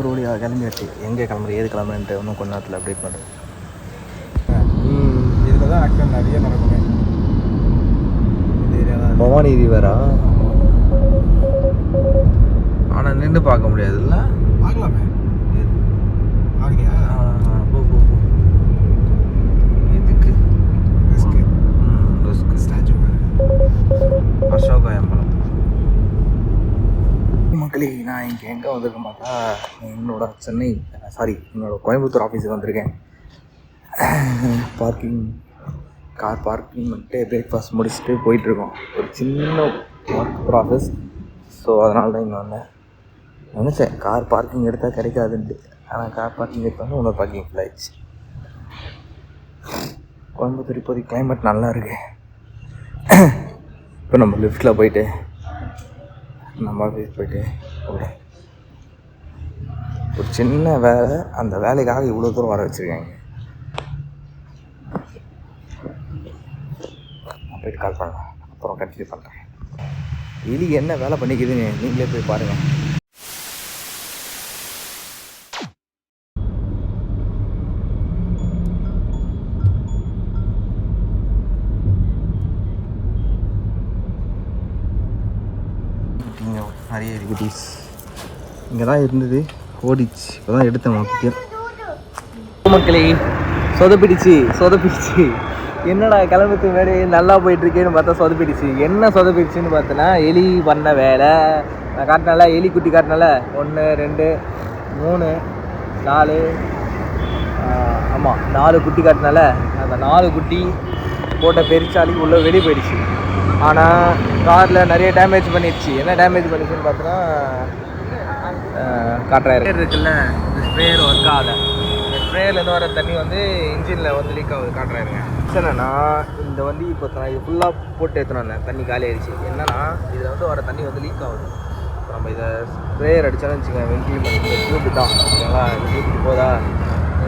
ஒரு வழியாக கிளம்பியாச்சு. எங்கே கிளம்புறது ஏது கிளம்புறேன்ட்டு இன்னும் கொஞ்ச நேரத்தில் அப்டேட் பண்ணுறேன். இதில் தான் ஆக்சிடென்ட் நிறைய நடக்குமே. இந்த ஏரியா தான் பவானி ரிவரா. ஆனால் நின்று பார்க்க முடியாதுல்ல. பார்க்கலாமே. பார்க்கலையா? போ போ போ. இதுக்கு risk. Risk. Statue Ashoka emblem. மக்களே, நான் இங்கே எங்கே வந்திருக்கேன் பார்த்தா என்னோட என்னோட கோயம்புத்தூர் ஆஃபீஸுக்கு வந்திருக்கேன். கார் பார்க்கிங் பண்ணிட்டு பிரேக்ஃபாஸ்ட் முடிச்சுட்டு போயிட்டுருக்கோம். ஒரு சின்ன ஒர்க் ப்ராசஸ். ஸோ அதனால தான் இங்கே வந்தேன். நினச்சேன் கார் பார்க்கிங் எடுத்தால் கிடைக்காதுன்ட்டு. ஆனால் கார் பார்க்கிங் எடுத்தாலும் இன்னொரு பார்க்கிங் ஃபுல் ஆயிடுச்சு. கோயம்புத்தூர் இப்போதைக்கு கிளைமேட் நல்லா இருக்கு. இப்போ நம்ம லிஃப்ட்டில் போயிட்டு நம்ம ஆஃபீஸ் போயிட்டு ஒரு சின்ன வேலை, அந்த வேலைக்காக இவ்வளோ தூரம் வர வச்சுருக்காங்க. நான் போயிட்டு கால் பண்ணலாம், அப்புறம் கண்டினியூ பண்ணுறேன். எலி என்ன வேலை பண்ணிக்குதுன்னு நீங்களே போய் பாருங்கள். நிறைய எலிகுட்டிஸ் இங்கே தான் இருந்தது, ஓடிச்சு. இப்போ தான் எடுத்தேன் மாக்கிட்டேன். மக்களே, சொதப்பிடுச்சு. என்னடா கிளம்புறதுக்கு முன்னாடி நல்லா போயிட்டுருக்கேன்னு பார்த்தா சொதப்பிடுச்சு. என்ன சொதப்பிடுச்சுன்னு பார்த்தோன்னா, எலி பண்ண வேலை. நான் காட்டினால எலி குட்டி காட்டினால 1 2 3 4 ஆமாம் 4 குட்டி காட்டினால அந்த 4 குட்டி போட்ட பெருச்சாலிக்கு உள்ளே வெளியே போயிடுச்சு. ஆனால் காரில் நிறைய டேமேஜ் பண்ணிடுச்சு. என்ன டேமேஜ் பண்ணிடுச்சுன்னு பார்த்தோன்னா, காட்டுறாரு இருக்குல்ல, இந்த ஸ்ப்ரேயர் ஒர்க் ஆகலை. இந்த ஸ்ப்ரேயர்லேருந்து வர தண்ணி வந்து இன்ஜினில் வந்து லீக் ஆகுது. காட்டுறாருங்க. என்னன்னா, இந்த வண்டி இப்போ நான் இது ஃபுல்லாக போட்டு எடுத்துன்னு வந்தேன். தண்ணி காலி ஆயிடுச்சு. என்னன்னா, இதில் வந்து வர தண்ணி வந்து லீக் ஆகுது. இப்போ நம்ம இதை ஸ்ப்ரேயர் அடித்தாலும் வச்சுக்கோங்க, வென்டிலேஷன் இந்த டியூப் தான் ஓகேங்களா. இந்த டியூப் போதா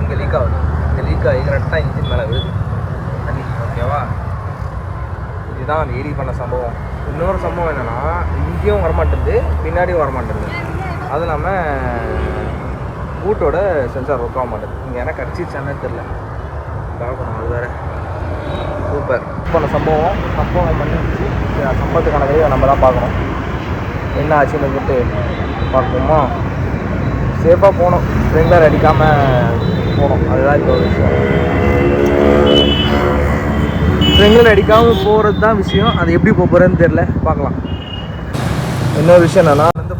இங்கே லீக் ஆகுது. இந்த லீக் ஆகி கரெக்டாக இன்ஜின் மேலே விழுது தண்ணி. ஓகேவா, இதுதான் அந்த ஏரி பண்ண சம்பவம். இன்னொரு சம்பவம் என்னென்னா, இங்கேயும் வரமாட்டேங்குது, பின்னாடியும் வரமாட்டேங்குது. அது இல்லாமல் பூட்டோட சென்சார் ஒர்க் ஆக மாட்டேங்குது. இங்கே எனக்கு கடிச்சிச்சானே தெரில. பார்க்கணும், அது வேறு. சூப்பர் பண்ண சம்பவம் பண்ணிச்சு. சம்பவத்துக்கான வேலையை நம்ம தான் பார்க்கணும். என்ன ஆச்சுன்னு சொல்லிட்டு பார்ப்போமா. சேஃபாக போகணும், ஸ்ப்ரிங்க்லர் அடிக்காமல் போகணும். அதுதான் இப்போ விஷயம். ஸ்ப்ரிங்க்லர் அடிக்காமல் போகிறது தான் விஷயம். அது எப்படி போகிறேன்னு தெரில, பார்க்கலாம். இன்னொரு விஷயம் என்னென்னா, வந்து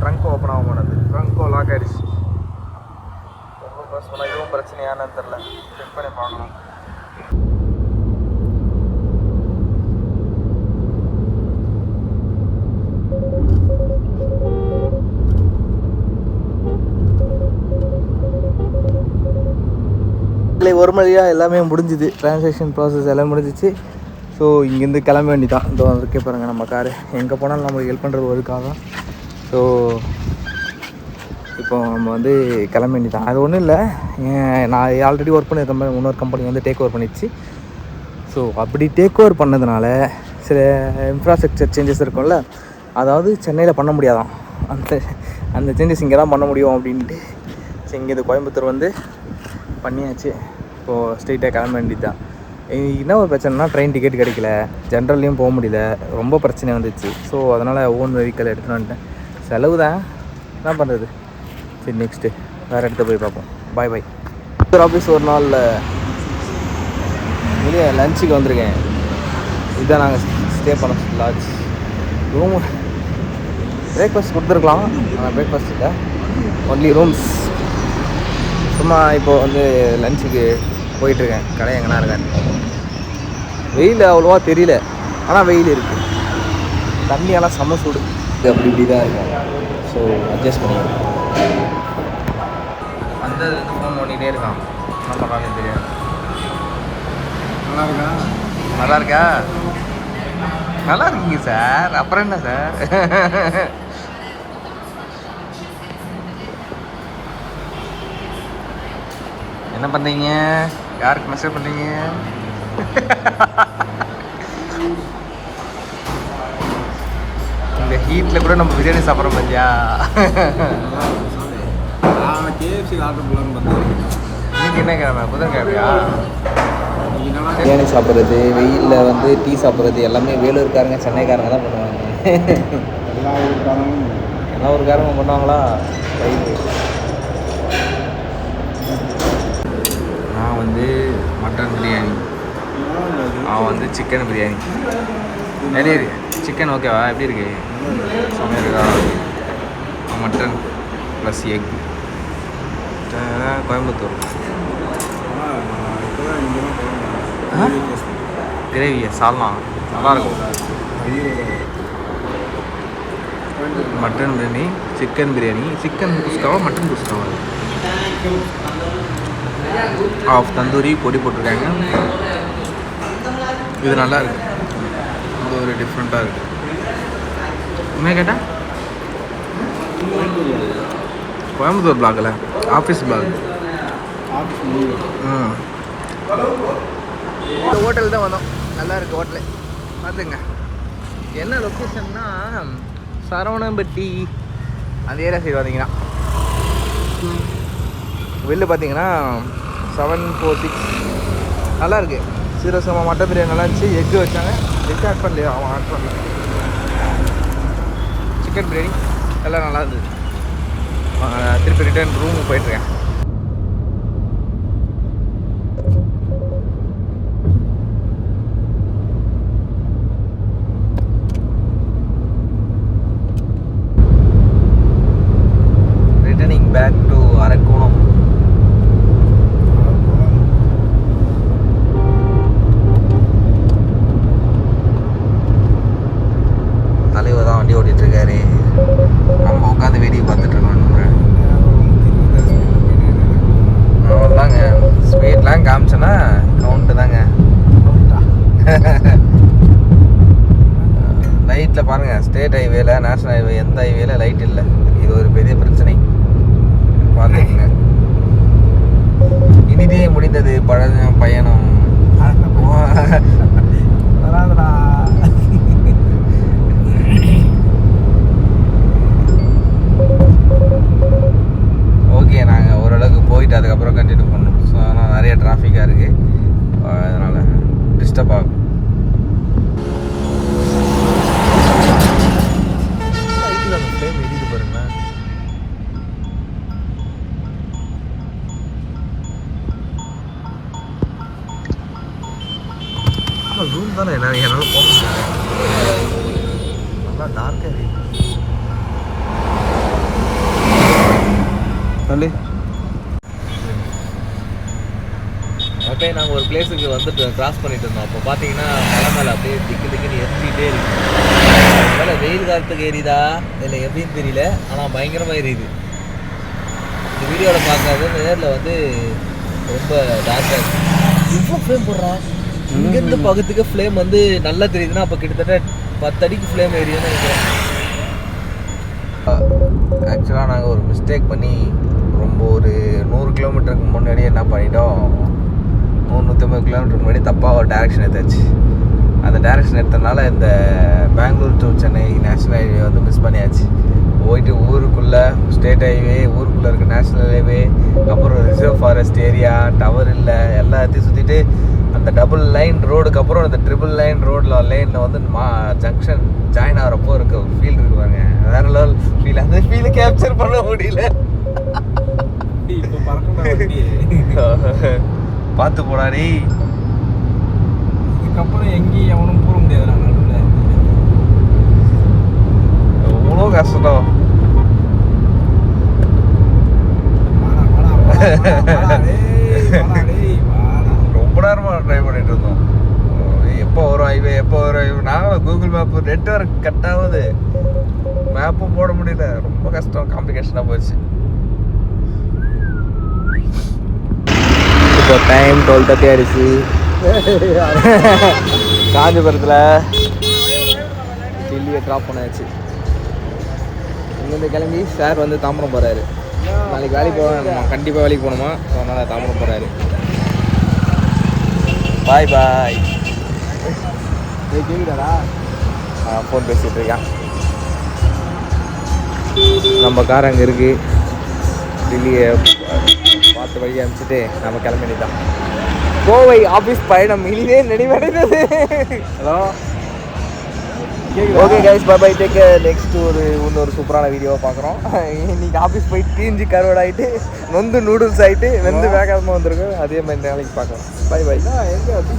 ட்ரங்க் ஓப்பன் ஆக மாட்டேது. ட்ரங்க்கோ லாக் ஆகிடுச்சு. ரொம்ப ப்ரெஸ் பண்ணால் இதுவும் பிரச்சனையானு தெரில. செக் பண்ணி பார்க்கணும். ஒரு மணியாக எல்லாமே முடிஞ்சுது. ட்ரான்சாக்ஷன் ப்ராசஸ் எல்லாம் முடிஞ்சிச்சு. ஸோ இங்கேருந்து கிளம்ப வேண்டிதான். இதோ இருக்கே பாருங்கள் நம்ம காரு. எங்கே போனாலும் நம்மளுக்கு ஹெல்ப் பண்ணுறது ஒருக்காக தான். ஸோ இப்போ நம்ம வந்து கிளம்ப வேண்டிதான். அது ஒன்றும் இல்லை, நான் ஆல்ரெடி ஒர்க் பண்ணியிருக்க மாதிரி இன்னொரு கம்பெனி வந்து டேக் ஓவர் பண்ணிடுச்சு. ஸோ அப்படி டேக் ஓவர் பண்ணதுனால சில இன்ஃப்ராஸ்ட்ரக்சர் சேஞ்சஸ் இருக்கும்ல, அதாவது சென்னையில் பண்ண முடியாதான். அந்த சேஞ்சஸ் இங்கே தான் பண்ண முடியும் அப்படின்ட்டு சரி இங்கேருந்து கோயம்புத்தூர் வந்து பண்ணியாச்சு. இப்போது ஸ்ட்ரெயிட்டாக கிளம்ப வேண்டியது தான். என்ன ஒரு பிரச்சனைனா, ட்ரெயின் டிக்கெட் கிடைக்கல, ஜென்ரல்லையும் போக முடியல, ரொம்ப பிரச்சனை வந்துச்சு. ஸோ அதனால் ஓன் வெஹிக்கல் எடுத்துகிட்டு வந்துட்டேன். செலவு தான், என்ன பண்ணுறது. சரி, நெக்ஸ்ட்டு வேறு இடத்த போய் பார்ப்போம். பாய் பாய். ஆஃபீஸ் ஒரு நாளில் வெளியே லஞ்சுக்கு வந்திருக்கேன். இதுதான் நாங்கள் ஸ்டே பண்ண லாட்ஜ். ரூமு பிரேக்ஃபாஸ்ட் கொடுத்துருக்கலாம், ஆனால் பிரேக்ஃபாஸ்ட் இல்லை, ஒன்லி ரூம்ஸ். சும்மா இப்போது வந்து லஞ்சுக்கு போயிட்டுருக்கேன். கடை எங்கன்னா இருக்கேன். வெயில் அவ்வளோவா தெரியல, ஆனால் வெயில் இருக்குது. தண்ணியெல்லாம் செம்ம சூடு. அப்படி இப்படி தான் இருக்கும். ஸோ அட்ஜஸ்ட் பண்ணிடுவோம். வந்ததுலேருந்து ஃபோன் பண்ணிகிட்டே இருக்கான். என்ன பண்ணுறாங்கன்னு தெரியாது. நல்லா இருக்கா? நல்லா இருக்கீங்க சார். அப்புறம் என்ன சார்? என்ன பண்ணுறீங்க? யாருக்கு மெசேஜ் பண்ணுறீங்க? இந்த ஹீட்டில் கூட நம்ம பிரியாணி சாப்பிட்றோம் பார்த்தியா? கேஎஃப்சி ஆர்டர் பண்ணலான்னு பார்த்தேன். இன்னைக்கு என்ன கிழமை? புதன்கிழமையா? இதெல்லாம் பிரியாணி சாப்பிட்றது, வெயிலில் வந்து டீ சாப்பிட்றது எல்லாமே வேலூர்காரங்க சென்னைக்காரங்க தான் பண்ணுவாங்க. எல்லா ஊருக்காரங்களும் எல்லா ஊருக்காரங்க பண்ணுவாங்களா? நான் வந்து மட்டன் பிரியாணி, அவன் வந்து சிக்கன் பிரியாணி. நிறைய இருக்கு. சிக்கன் ஓகேவா? எப்படி இருக்கு? செம்மையாக இருக்கா? Mutton plus egg. கோயம்புத்தூர் கிரேவியா? சால்னா நல்லாயிருக்கும். Mutton biryani, chicken biryani, chicken குஸ்காவா மட்டன் குஸ்காவா? ஆஃப் தந்தூரி பொடி போட்டிருக்காங்க. இது நல்லா இருக்கு. இது ஒரு டிஃப்ரெண்ட்டாக இருக்குது. என்ன கேட்டால் கோயம்புத்தூர் பிளாக்ல ஆஃபீஸ் பிளாக். இந்த ஹோட்டல் தான் வந்தோம். நல்லா இருக்குது ஹோட்டலு. பார்த்துங்க என்ன லொக்கேஷன்னா சரவணம்பட்டி அந்த ஏரியா சைடு வந்தீங்கன்னா வெளில பார்த்தீங்கன்னா 746 நல்லா இருக்கு. சீரசமா மட்டன் பிரியாணி நல்லா இருந்துச்சு. எக்கு வச்சாங்க. எக் ஆட் பண்ணலையா? அவன் ஆட் பண்ணல. சிக்கன் பிரியாணி எல்லாம் நல்லா இருந்தது. திருப்பி ரிட்டர்ன் ரூமுக்கு போயிட்டுருக்கேன். Returning back to Arakkonam. தலைவர் தான் வண்டி ஓட்டிகிட்டு இருக்காரு. நம்ம உட்காந்து வேடிக்கை பார்த்துட்டு இருக்கோம். அவ்வளோதாங்க. ஸ்பீட்லாம் காமிச்சோன்னா கவுண்ட்டு தாங்க. லைட்டில் பாருங்கள். ஸ்டேட் ஹைவேல, நேஷனல் ஹைவே, எந்த ஹைவேல லைட் இல்லை. இது ஒரு பெரிய பிரச்சனை. பார்த்துக்குங்க. இனிதே முடிந்தது பயணம். ஓகே, நாங்கள் ஓரளவுக்கு போயிட்டு அதுக்கப்புறம் கண்டினியூ பண்ணோம். ஸோ ஆனால் நிறைய டிராஃபிக்காக இருக்குது. அதனால் டிஸ்டர்ப் ஆகும். லைட்டில் அந்த ஃப்ளேம் எரியுது பாருங்களேன். ஆனால் ரூம் தானே என்னால் போக முடியாது. நல்லா டார்க்காக இருக்குது. தள்ளி அப்படியே நாங்கள் ஒரு பிளேஸுக்கு வந்துட்டு கிராஸ் பண்ணிட்டு இருந்தோம். அப்போ பார்த்தீங்கன்னா மலை மேலே அப்படியே திக்கு திக்குன்னு எரிஞ்சிக்கிட்டே இருக்கு. அதனால வெயில் காலத்துக்கு எரியுதா இல்லை எப்படின்னு தெரியல, ஆனால் பயங்கரமாக எரியுது. இந்த வீடியோவில் பார்க்காத நேரில் வந்து ரொம்ப டார்க்காக இருக்கு. இவ்வளோ ஃப்ளேம் போடுறான். இங்கேருந்து பக்கத்துக்கு ஃப்ளேம் வந்து நல்லா தெரியுதுன்னா அப்போ கிட்டத்தட்ட 10 அடிக்கு ஃப்ளேம் எரியுதுன்னு நினைக்கிறேன். ஆக்சுவலாக நாங்கள் ஒரு மிஸ்டேக் பண்ணி ரொம்ப ஒரு 100 கிலோமீட்டருக்கு முன்னாடியே என்ன பண்ணிட்டோம், 150 கிலோமீட்டருக்கு முன்னாடி தப்பாக ஒரு டேரெக்ஷன் எடுத்தாச்சு. அந்த டேரெக்ஷன் எடுத்தனால இந்த Bangalore to Chennai national highway வந்து மிஸ் பண்ணியாச்சு. போயிட்டு ஊருக்குள்ளே ஸ்டேட் ஹைவே, ஊருக்குள்ளே இருக்க நேஷ்னல் ஹைவே, அப்புறம் ரிசர்வ் ஃபாரஸ்ட் ஏரியா, டவர் இல்லை, எல்லாத்தையும் சுற்றிட்டு அந்த டபுள் லைன் ரோடுக்கு அப்புறம் அந்த ட்ரிபிள் லைன் லைனில் வந்து ஜங்ஷன் ஜாயின் ஆகிறப்போ இருக்க ஒரு ஃபீல் இருக்கு பாருங்க. வேற லெவல் ஃபீல். அந்த ஃபீலை கேப்சர் பண்ண முடியல. பார்த்து போடாடி. இதுக்கப்புறம் எங்கேயும் எவனும் போக முடியாது. நடுவில் எவ்வளோ கஷ்டம். ரொம்ப நேரமாக ட்ரை பண்ணிட்டு இருந்தோம். எப்போ வரும் ஹைவே, எப்போ வரும் ஹைவே. நாங்களும் கூகுள் மேப்பு நெட்வொர்க் கட் ஆகுது, மேப்பும் போட முடியல. ரொம்ப கஷ்டம், காம்ப்ளிகேஷனாக போச்சு. இப்போ டைம் 12:30 ஆயிடுச்சு. காஞ்சிபுரத்தில் டில்லியை ட்ராப் பண்ணாச்சு. இங்கேருந்து கிளம்பி சார் வந்து தாம்பரம் போகிறாரு. நாளைக்கு வேலைக்கு போகணுமா, கண்டிப்பாக வேலைக்கு போகணுமா, ஸோ அதனால் தாம்பரம் போகிறாரு. பாய் பாய். கேட்குதாடா? ஃபோன் பேசிகிட்டு இருக்கான். நம்ம கார் அங்கே இருக்குது. டில்லியை பார்த்து வழி அனுப்பிச்சிட்டு நம்ம கிளம்பிதான் கோவை ஆஃபீஸ் பயணம் இனிதே நிறைவடைந்தது. Hello okay guys bye bye take next இன்னொரு சூப்பரான வீடியோவை பார்க்குறோம். இன்னைக்கு ஆஃபீஸ் போய் தீஞ்சு கருவடாயிட்டு நொந்து நூடுல்ஸ் ஆகிட்டு வெந்து வேகாதமாக வந்திருக்கு. அதே மாதிரி நாளைக்கு பார்க்கலாம். Bye bye. எங்கே